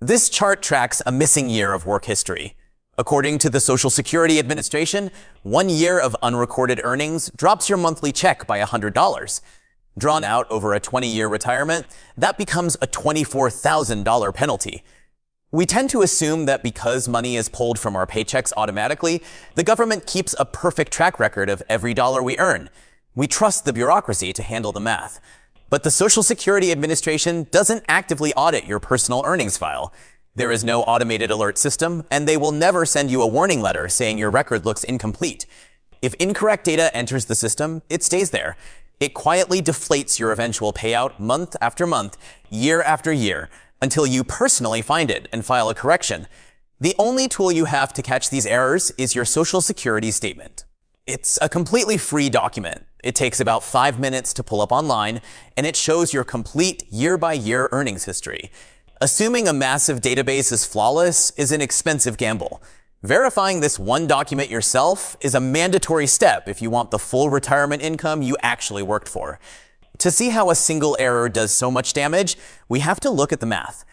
This chart tracks a missing year of work history. According to the Social Security Administration, 1 year of unrecorded earnings drops your monthly check by $100. Drawn out over a 20-year retirement, that becomes a $24,000 penalty. We tend to assume that because money is pulled from our paychecks automatically, the government keeps a perfect track record of every dollar we earn. We trust the bureaucracy to handle the math. But the Social Security Administration doesn't actively audit your personal earnings file. There is no automated alert system, and they will never send you a warning letter saying your record looks incomplete. If incorrect data enters the system, it stays there. It quietly deflates your eventual payout month after month, year after year, until you personally find it and file a correction. The only tool you have to catch these errors is your Social Security statement. It's a completely free document. It takes about 5 minutes to pull up online, and it shows your complete year-by-year earnings history. Assuming a massive database is flawless is an expensive gamble. Verifying this one document yourself is a mandatory step if you want the full retirement income you actually worked for. To see how a single error does so much damage, we have to look at the math.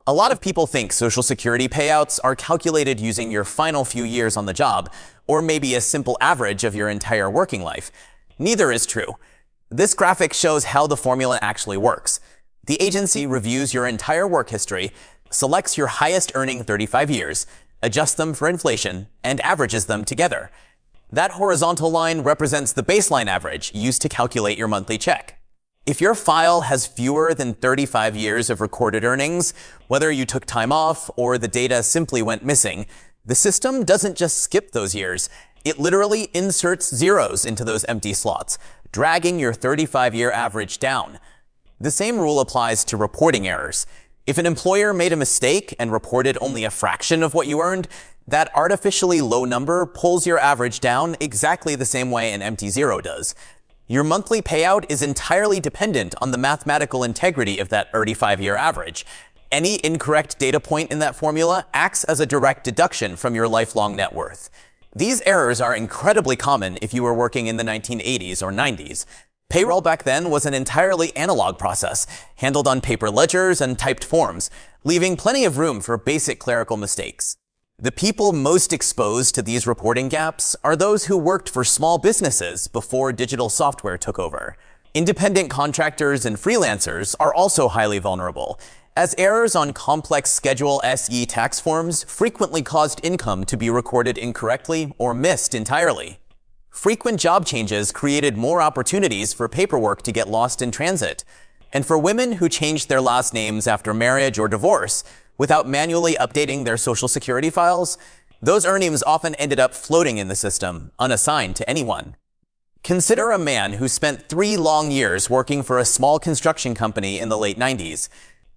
A lot of people think Social Security payouts are calculated using your final few years on the job, or maybe a simple average of your entire working life. Neither is true. This graphic shows how the formula actually works. The agency reviews your entire work history, selects your highest earning 35 years, adjusts them for inflation, and averages them together. That horizontal line represents the baseline average used to calculate your monthly check. If your file has fewer than 35 years of recorded earnings, whether you took time off or the data simply went missing, the system doesn't just skip those years. It literally inserts zeros into those empty slots, dragging your 35-year average down. The same rule applies to reporting errors. If an employer made a mistake and reported only a fraction of what you earned, that artificially low number pulls your average down exactly the same way an empty zero does. Your monthly payout is entirely dependent on the mathematical integrity of that 35-year average. Any incorrect data point in that formula acts as a direct deduction from your lifelong net worth. These errors are incredibly common if you were working in the 1980s or 90s. Payroll back then was an entirely analog process, handled on paper ledgers and typed forms, leaving plenty of room for basic clerical mistakes. The people most exposed to these reporting gaps are those who worked for small businesses before digital software took over. Independent contractors and freelancers are also highly vulnerable, as errors on complex Schedule SE tax forms frequently caused income to be recorded incorrectly or missed entirely. Frequent job changes created more opportunities for paperwork to get lost in transit. And for women who changed their last names after marriage or divorce without manually updating their Social Security files, those earnings often ended up floating in the system, unassigned to anyone. Consider a man who spent 3 long years working for a small construction company in the late 90s.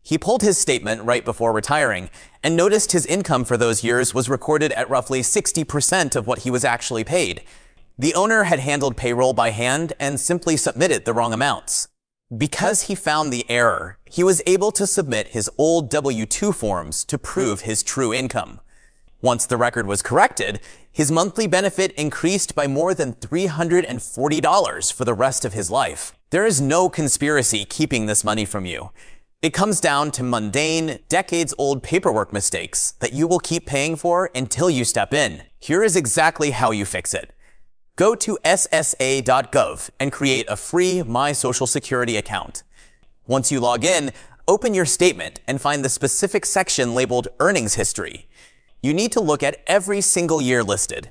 He pulled his statement right before retiring and noticed his income for those years was recorded at roughly 60% of what he was actually paid. The owner had handled payroll by hand and simply submitted the wrong amounts. Because he found the error, he was able to submit his old W-2 forms to prove his true income. Once the record was corrected, his monthly benefit increased by more than $340 for the rest of his life. There is no conspiracy keeping this money from you. It comes down to mundane, decades-old paperwork mistakes that you will keep paying for until you step in. Here is exactly how you fix it. Go to ssa.gov and create a free My Social Security account. Once you log in, open your statement and find the specific section labeled Earnings History. You need to look at every single year listed.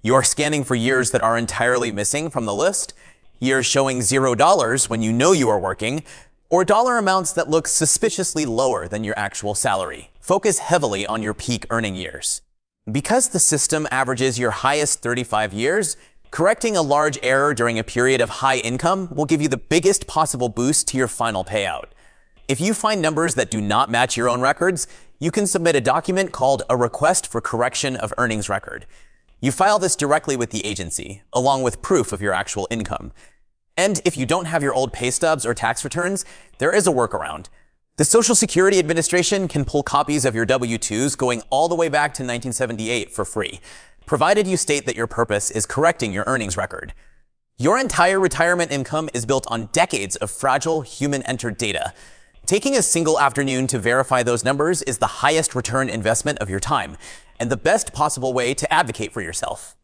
You're scanning for years that are entirely missing from the list, years showing $0 when you know you are working, or dollar amounts that look suspiciously lower than your actual salary. Focus heavily on your peak earning years. Because the system averages your highest 35 years, correcting a large error during a period of high income will give you the biggest possible boost to your final payout. If you find numbers that do not match your own records, you can submit a document called a Request for Correction of Earnings Record. You file this directly with the agency, along with proof of your actual income. And if you don't have your old pay stubs or tax returns, there is a workaround. The Social Security Administration can pull copies of your W-2s going all the way back to 1978 for free, provided you state that your purpose is correcting your earnings record. Your entire retirement income is built on decades of fragile human-entered data. Taking a single afternoon to verify those numbers is the highest return investment of your time, and the best possible way to advocate for yourself.